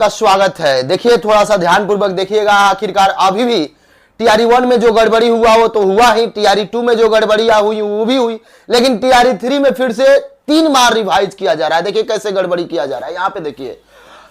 का स्वागत है। देखिए थोड़ा सा ध्यानपूर्वक देखिएगा। आखिरकार अभी भी टीआरई 1 में जो गड़बड़ी हुआ वो तो हुआ ही, टीआरई 2 में जो गड़बड़ियां हुई वो भी हुई, लेकिन टीआरई 3 में फिर से 3 बार रिवाइज किया जा रहा है। देखिए कैसे गड़बड़ी किया जा रहा है। यहाँ पे देखिए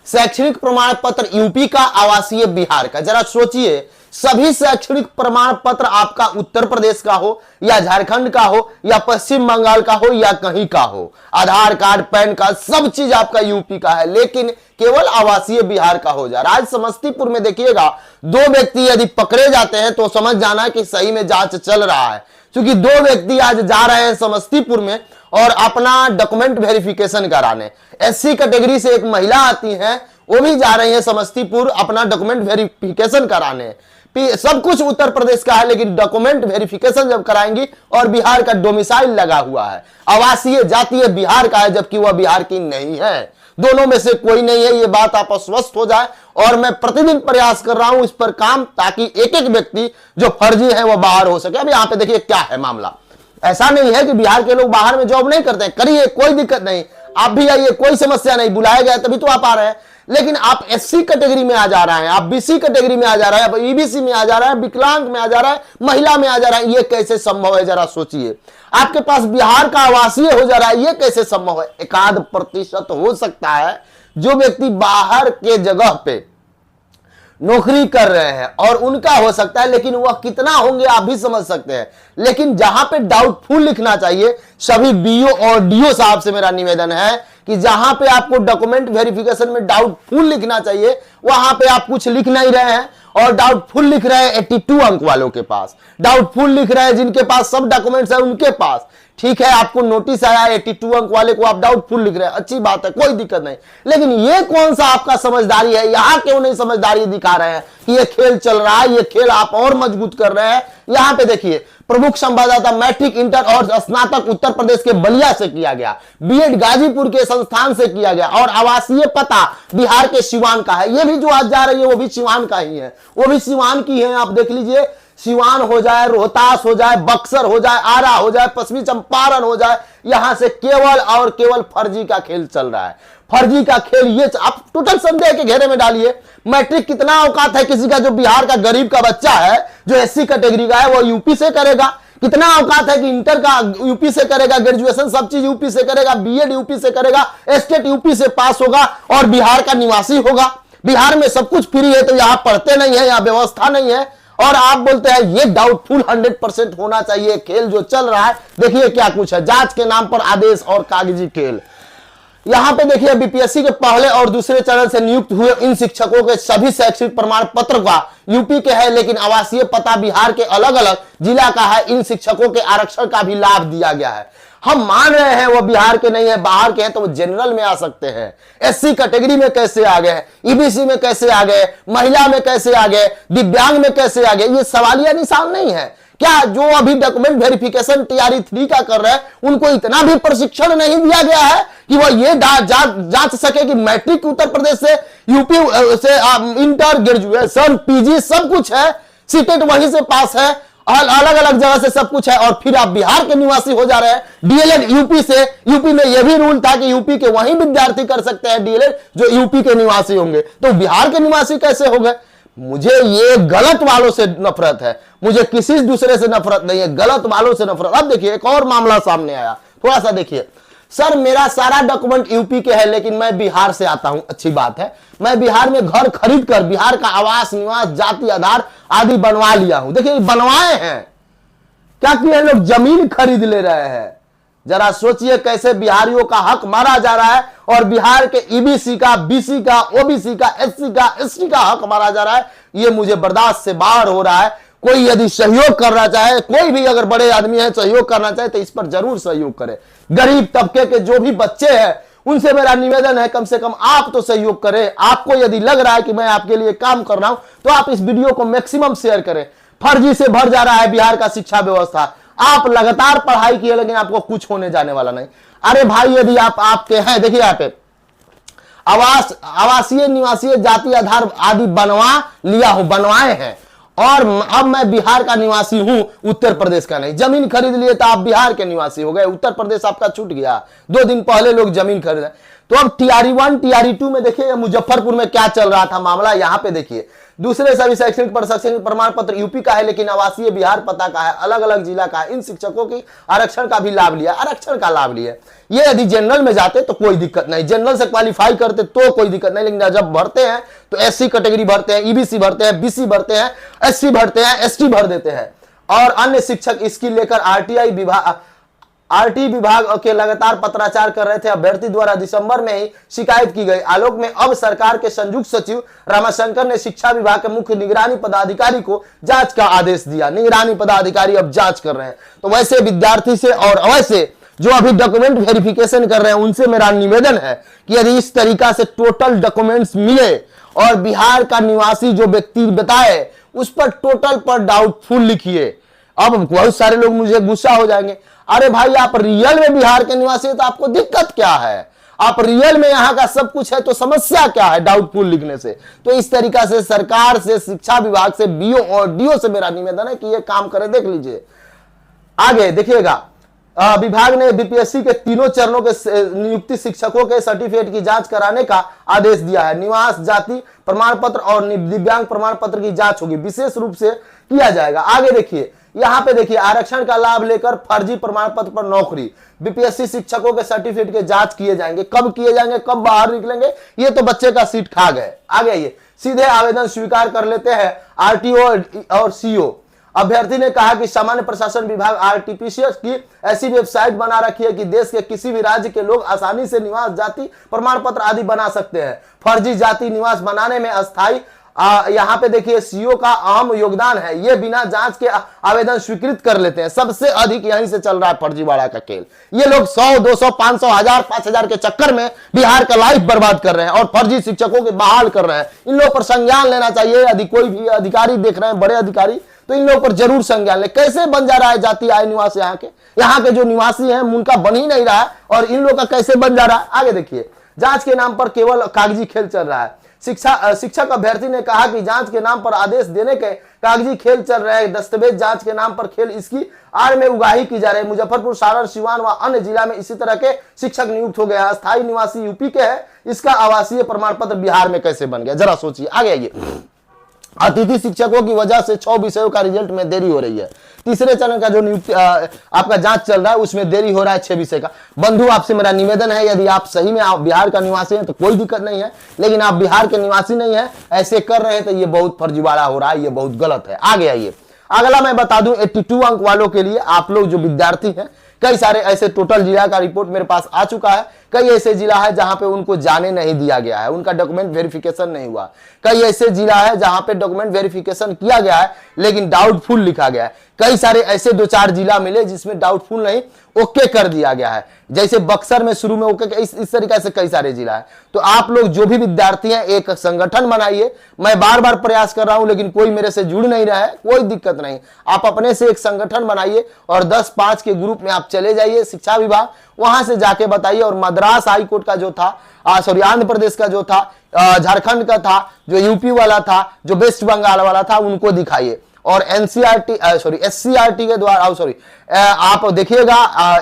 शैक्षणिक प्रमाण पत्र यूपी का, आवासीय बिहार का। जरा सोचिए, सभी शैक्षणिक प्रमाण पत्र आपका उत्तर प्रदेश का हो या झारखंड का हो या पश्चिम बंगाल का हो या कहीं का हो, आधार कार्ड, पैन कार्ड, सब चीज आपका यूपी का है, लेकिन केवल आवासीय बिहार का हो जा रहा है। आज समस्तीपुर में देखिएगा, 2 व्यक्ति यदि पकड़े जाते हैं तो समझ जाना कि सही में जांच चल रहा है, क्योंकि 2 व्यक्ति आज जा रहे हैं समस्तीपुर में और अपना डॉक्यूमेंट वेरिफिकेशन कराने। एससी कैटेगरी से एक महिला आती है, वो भी जा रही है समस्तीपुर अपना डॉक्यूमेंट वेरिफिकेशन कराने। सब कुछ उत्तर प्रदेश का है, लेकिन डॉक्यूमेंट वेरिफिकेशन जब कराएंगी और बिहार का डोमिसाइल लगा हुआ है, आवासीय जातीय बिहार का है, जबकि वह बिहार की नहीं है। दोनों में से कोई नहीं है, ये बात आप स्वस्थ हो जाए। और मैं प्रतिदिन प्रयास कर रहा हूं इस पर काम, ताकि एक एक व्यक्ति जो फर्जी है वह बाहर हो सके। अब यहां पे देखिए क्या है मामला। ऐसा नहीं है कि बिहार के लोग बाहर में जॉब नहीं करते, करिए, कोई दिक्कत नहीं, आप भी आइए, कोई समस्या नहीं, बुलाया गया तभी तो आप आ रहे हैं। लेकिन आप एससी कैटेगरी में आ जा रहे हैं, आप बीसी कैटेगरी में आ जा रहे हैं, आप ईबीसी में आ जा रहे हैं, विकलांग में आ जा रहा है, महिला में आ जा रहा है, ये कैसे संभव है? जरा सोचिए। आपके पास बिहार का आवासीय हो जा रहा है, ये कैसे संभव है? 1% हो सकता है जो व्यक्ति बाहर के जगह पे नौकरी कर रहे हैं और उनका हो सकता है, लेकिन वह कितना होंगे आप भी समझ सकते हैं। लेकिन जहां पे डाउटफुल लिखना चाहिए, सभी बीओ और डीओ साहब से मेरा निवेदन है कि जहां पे आपको डॉक्यूमेंट वेरिफिकेशन में डाउटफुल लिखना चाहिए, वहां पे आप कुछ लिख नहीं रहे हैं और डाउटफुल लिख रहे हैं 82 अंक वालों के पास, डाउटफुल लिख रहे हैं जिनके पास सब डॉक्यूमेंट्स है उनके पास। ठीक है, आपको नोटिस आया 82 अंक वाले को आप डाउटफुल लिख रहे हैं, अच्छी बात है, कोई दिक्कत नहीं, लेकिन ये कौन सा आपका समझदारी है? यहां क्यों नहीं समझदारी दिखा रहे हैं कि ये खेल चल रहा है, ये खेल आप और मजबूत कर रहे हैं। यहां पे देखिए, प्रमुख संवाददाता मैट्रिक, इंटर और स्नातक उत्तर प्रदेश के बलिया से किया गया, बीएड गाजीपुर के संस्थान से किया गया और आवासीय पता बिहार के सिवान का है। ये भी जो आज जा रही है वो भी सिवान का ही है, वो भी सिवान की है। आप देख लीजिए, सिवान हो जाए, रोहतास हो जाए, बक्सर हो जाए, आरा हो जाए, पश्चिमी चंपारण हो जाए, यहां से केवल और केवल फर्जी का खेल चल रहा है। फर्जी का खेल ये आप टोटल संदेह के घेरे में डालिए। मैट्रिक कितना औकात है किसी का, जो बिहार का गरीब का बच्चा है, जो एससी कैटेगरी का है, वो यूपी से करेगा? कितना औकात है कि इंटर का यूपी से करेगा, ग्रेजुएशन सब चीज यूपी से करेगा, बीएड यूपी से करेगा, स्टेट यूपी से पास होगा और बिहार का निवासी होगा। बिहार में सब कुछ फ्री है तो यहां पढ़ते नहीं है, यहां व्यवस्था नहीं है, और आप बोलते हैं ये डाउटफुल 100% होना चाहिए। खेल जो चल रहा है, देखिए क्या कुछ है। जांच के नाम पर आदेश और कागजी खेल। यहां पे देखिए, बीपीएससी के पहले और दूसरे चरण से नियुक्त हुए इन शिक्षकों के सभी शैक्षणिक प्रमाण पत्र का यूपी के है, लेकिन आवासीय पता बिहार के अलग अलग जिला का है। इन शिक्षकों के आरक्षण का भी लाभ दिया गया है। हम मान रहे हैं वो बिहार के नहीं है, बाहर के हैं, तो वो जनरल में आ सकते हैं। एससी कैटेगरी में कैसे आ गए, ईबीसी में कैसे आ गए, महिला में कैसे आ गए, दिव्यांग में कैसे आ गए? ये सवालिया निशान नहीं है क्या? जो अभी डॉक्यूमेंट वेरिफिकेशन टीआरई 3 का कर रहे हैं, उनको इतना भी प्रशिक्षण नहीं दिया गया है कि वह ये जांच सके कि मैट्रिक उत्तर प्रदेश से, यूपी से इंटर, ग्रेजुएशन, पीजी सब कुछ है, सीटेट वहीं से पास है, अलग अलग जगह से सब कुछ है, और फिर आप बिहार के निवासी हो जा रहे हैं। डीएलएड यूपी से, यूपी में यह भी रूल था कि यूपी के वहीं विद्यार्थी कर सकते हैं डीएलएड जो यूपी के निवासी होंगे, तो बिहार के निवासी कैसे हो गए? मुझे ये गलत वालों से नफरत है, मुझे किसी दूसरे से नफरत नहीं है, गलत वालों से नफरत। अब देखिए एक और मामला सामने आया, थोड़ा सा देखिए। सर मेरा सारा डॉक्यूमेंट यूपी के है, लेकिन मैं बिहार से आता हूं। अच्छी बात है, मैं बिहार में घर खरीद कर बिहार का आवास, निवास, जाति आधार आदि बनवा लिया हूं। देखिए बनवाए हैं, क्या किए लोग? जमीन खरीद ले रहे हैं। जरा सोचिए कैसे बिहारियों का हक मारा जा रहा है, और बिहार के ईबीसी का, बीसी का, ओबीसी का, एससी का, एसटी का हक मारा जा रहा है। ये मुझे बर्दाश्त से बाहर हो रहा है। कोई यदि सहयोग करना चाहे, कोई भी अगर बड़े आदमी है सहयोग करना चाहे, तो इस पर जरूर सहयोग करे। गरीब तबके के जो भी बच्चे हैं उनसे मेरा निवेदन है, कम से कम आप तो सहयोग करें। आपको यदि लग रहा है कि मैं आपके लिए काम कर रहा हूं, तो आप इस वीडियो को मैक्सिमम शेयर करें। फर्जी से भर जा रहा है बिहार का शिक्षा व्यवस्था। आप लगातार पढ़ाई किए, लेकिन आपको कुछ होने जाने वाला नहीं। अरे भाई, यदि आप आपके हैं, देखिए यहाँ पे आवासीय, निवासीय, जाति आधार आदि बनवा लिया हूं, बनवाए हैं, और अब मैं बिहार का निवासी हूं, उत्तर प्रदेश का नहीं। जमीन खरीद लिए तो आप बिहार के निवासी हो गए, उत्तर प्रदेश आपका छूट गया। 2 दिन पहले लोग जमीन खरीदे, तो अब टीआरई 1 टीआरई 2 में देखिए मुजफ्फरपुर में क्या चल रहा था मामला, यहां पे देखिए दूसरे सभी शैक्षणिक प्रमाण पत्र यूपी का है लेकिन आवासीय बिहार पता का है, अलग अलग जिला का है। इन शिक्षकों की आरक्षण का भी लाभ लिया, आरक्षण का लाभ लिया। ये यदि जनरल में जाते तो कोई दिक्कत नहीं, जनरल से क्वालिफाई करते तो कोई दिक्कत नहीं, लेकिन जब भरते हैं तो एससी कैटेगरी भरते हैं, ईबीसी भरते हैं, बीसी भरते हैं, एससी भरते हैं, एसटी भर देते हैं। और अन्य शिक्षक इसकी लेकर आरटी विभाग के लगातार पत्राचार कर रहे थे। अभ्यर्थी द्वारा दिसंबर में ही शिकायत की गई। आलोक में अब सरकार के संयुक्त सचिव रामाशंकर ने शिक्षा विभाग के मुख्य निगरानी पदाधिकारी को जांच का आदेश दिया। निगरानी पदाधिकारी अब जांच कर रहे हैं। तो वैसे विद्यार्थी से और अवैसे जो अभी डॉक्यूमेंट वेरिफिकेशन कर रहे हैं उनसे मेरा निवेदन है कि यदि इस तरीका से टोटल डॉक्यूमेंट्स मिले और बिहार का निवासी जो व्यक्ति बताए उस पर टोटल पर डाउटफुल लिखिए। अब बहुत सारे लोग मुझे गुस्सा हो जाएंगे, अरे भाई आप रियल में बिहार के निवासी है तो आपको दिक्कत क्या है, आप रियल में यहां का सब कुछ है तो समस्या क्या है डाउटफुल लिखने से। तो इस तरीका से सरकार से, शिक्षा विभाग से, बीओ और डीओ से मेरा निवेदन है कि ये काम करे। देख लीजिए आगे देखिएगा, विभाग ने बीपीएससी के तीनों चरणों के नियुक्ति शिक्षकों के सर्टिफिकेट की जांच कराने का आदेश दिया है। निवास जाति प्रमाण पत्र और दिव्यांग प्रमाण पत्र की जांच होगी, विशेष रूप से किया जाएगा। आगे देखिए, यहां पे देखिए आरक्षण का लाभ लेकर फर्जी प्रमाण पत्र पर नौकरी, बीपीएससी शिक्षकों के सर्टिफिकेट के जांच किए जाएंगे। कब किए जाएंगे, कब बाहर निकलेंगे, ये तो बच्चे का सीट खा गए। आगे ये सीधे आवेदन स्वीकार कर लेते हैं आरटीओ और सीओ। अभ्यर्थी ने कहा कि सामान्य प्रशासन विभाग आरटीपीसीएस की ऐसी वेबसाइट बना रखी है कि देश के किसी भी राज्य के लोग आसानी से निवास जाति प्रमाण पत्र आदि बना सकते हैं। फर्जी जाति निवास बनाने में अस्थायी यहाँ पे देखिए सीओ का अहम योगदान है। ये बिना जांच के आवेदन स्वीकृत कर लेते हैं। सबसे अधिक यहीं से चल रहा है फर्जीवाड़ा का खेल। ये लोग 100, 200, 500, 1000, 5000 के चक्कर में बिहार का लाइफ बर्बाद कर रहे हैं और फर्जी शिक्षकों के बहाल कर रहे हैं। इन लोगों पर संज्ञान लेना चाहिए। यदि कोई भी अधिकारी देख रहे हैं, बड़े अधिकारी, तो इन लोगों पर जरूर संज्ञान ले। कैसे बन जा रहा है जाति आय निवास, यहाँ के जो निवासी हैं उनका बन ही नहीं रहा है और इन लोगों का कैसे बन जा रहा है। आगे देखिए, जांच के नाम पर केवल कागजी खेल चल रहा है। शिक्षक अभ्यर्थी ने कहा कि जांच के नाम पर आदेश देने के कागजी खेल चल रहे हैं। दस्तावेज जांच के नाम पर खेल, इसकी आड़ में उगाही की जा रही है। मुजफ्फरपुर, सारण, सिवान व अन्य जिला में इसी तरह के शिक्षक नियुक्त हो गए हैं। स्थायी निवासी यूपी के हैं, इसका आवासीय प्रमाण पत्र बिहार में कैसे बन गया, जरा सोचिए। आगे आइए, अतिथि शिक्षकों की वजह से 6 विषयों का रिजल्ट में देरी हो रही है। तीसरे चरण का जो नियुक्ति आपका जांच चल रहा है उसमें देरी हो रहा है 6 विषय का। बंधु आपसे मेरा निवेदन है, यदि आप सही में आप बिहार का निवासी हैं तो कोई दिक्कत नहीं है, लेकिन आप बिहार के निवासी नहीं है, ऐसे कर रहे हैं तो ये बहुत फर्जीवाड़ा हो रहा है, ये बहुत गलत है। आगे आइए, अगला मैं बता दूं 82 अंक वालों के लिए, आप लोग जो विद्यार्थी हैं, कई सारे ऐसे टोटल जिला का रिपोर्ट मेरे पास आ चुका है। कई ऐसे जिला है जहां पे उनको जाने नहीं दिया गया है, उनका डॉक्यूमेंट वेरिफिकेशन नहीं हुआ। कई ऐसे जिला है जहां पे डॉक्यूमेंट वेरिफिकेशन किया गया है लेकिन डाउटफुल लिखा गया है। कई सारे ऐसे 2-4 जिला मिले जिसमें डाउटफुल नहीं, ओके कर दिया गया है। जैसे बक्सर में शुरू में ओके, इस तरीके से कई सारे जिला है। तो आप लोग जो भी विद्यार्थी हैं एक संगठन बनाइए। मैं बार बार प्रयास कर रहा हूं लेकिन कोई मेरे से जुड़ नहीं रहा है, कोई दिक्कत नहीं, आप अपने से एक संगठन बनाइए और 10-5 के ग्रुप में आप चले जाइए शिक्षा विभाग, वहां से जाके बताइए। और मद्रास हाई कोर्ट का जो था, सॉरी आंध्र प्रदेश का जो था, झारखंड का था, जो यूपी वाला था, जो वेस्ट बंगाल वाला था, उनको दिखाइए। और एनसीईआरटी एससीईआरटी के द्वारा, आप देखिएगा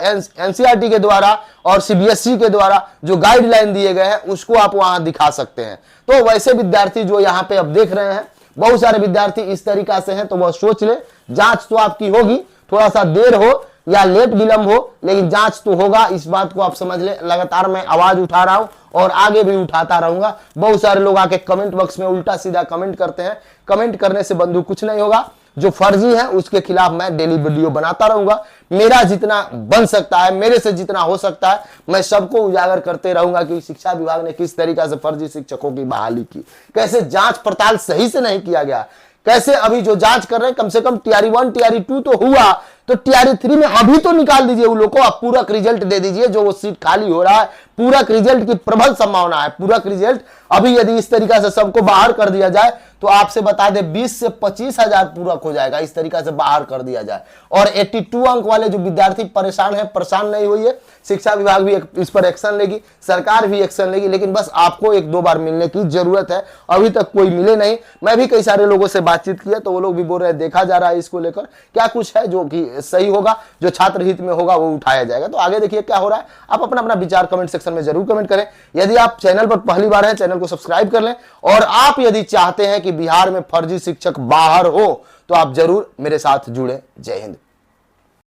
एनसीईआरटी के द्वारा और सीबीएसई के द्वारा जो गाइडलाइन दिए गए हैं उसको आप वहां दिखा सकते हैं। तो वैसे विद्यार्थी जो यहाँ पे अब देख रहे हैं, बहुत सारे विद्यार्थी इस तरीका से हैं, तो वह सोच ले। जांच तो आपकी होगी, थोड़ा सा देर हो या लेट विलंब हो, लेकिन जांच तो होगा, इस बात को आप समझ ले। लगातार मैं आवाज उठा रहा हूं और आगे भी उठाता रहूंगा। बहुत सारे लोग आके कमेंट बॉक्स में उल्टा सीधा कमेंट करते हैं। कमेंट करने से बंधु कुछ नहीं होगा। जो फर्जी है उसके खिलाफ मैं डेली वीडियो बनाता रहूंगा। मेरा जितना बन सकता है, मेरे से जितना हो सकता है, मैं सबको उजागर करते रहूंगा कि शिक्षा विभाग ने किस तरीके से फर्जी शिक्षकों की बहाली की, कैसे जांच पड़ताल सही से नहीं किया गया, कैसे अभी जो जांच कर रहे हैं, कम से कम टीआरई 1 टीआरई 2 तो हुआ, तो टीआरई 3 में अभी तो निकाल दीजिए उन लोगों को। आप पूरक रिजल्ट दे दीजिए, जो वो सीट खाली हो रहा है, पूरक रिजल्ट की प्रबल संभावना है। पूरक रिजल्ट अभी यदि इस तरीके से सबको बाहर कर दिया जाए तो आपसे बता दें 20 से 25,000 पूरक हो जाएगा, इस तरीका से बाहर कर दिया जाए। और 82 अंक वाले जो विद्यार्थी परेशान है, परेशान नहीं हुई है, शिक्षा विभाग भी इस पर एक्शन लेगी, सरकार भी एक्शन लेगी, लेकिन बस आपको 1-2 बार मिलने की जरूरत है। अभी तक कोई मिले नहीं। मैं भी कई सारे लोगों से बातचीत किया तो वो लोग भी बोल रहे हैं देखा जा रहा है इसको लेकर, क्या कुछ है जो कि सही होगा, जो छात्र हित में होगा वो उठाया जाएगा। तो आगे देखिए क्या हो रहा है। आप अपना अपना विचार कमेंट सेक्शन में जरूर कमेंट करें। यदि आप चैनल पर पहली बार हैं, चैनल को सब्सक्राइब कर लें। और आप यदि चाहते हैं कि बिहार में फर्जी शिक्षक बाहर हो तो आप जरूर मेरे साथ जुड़े। जय हिंद।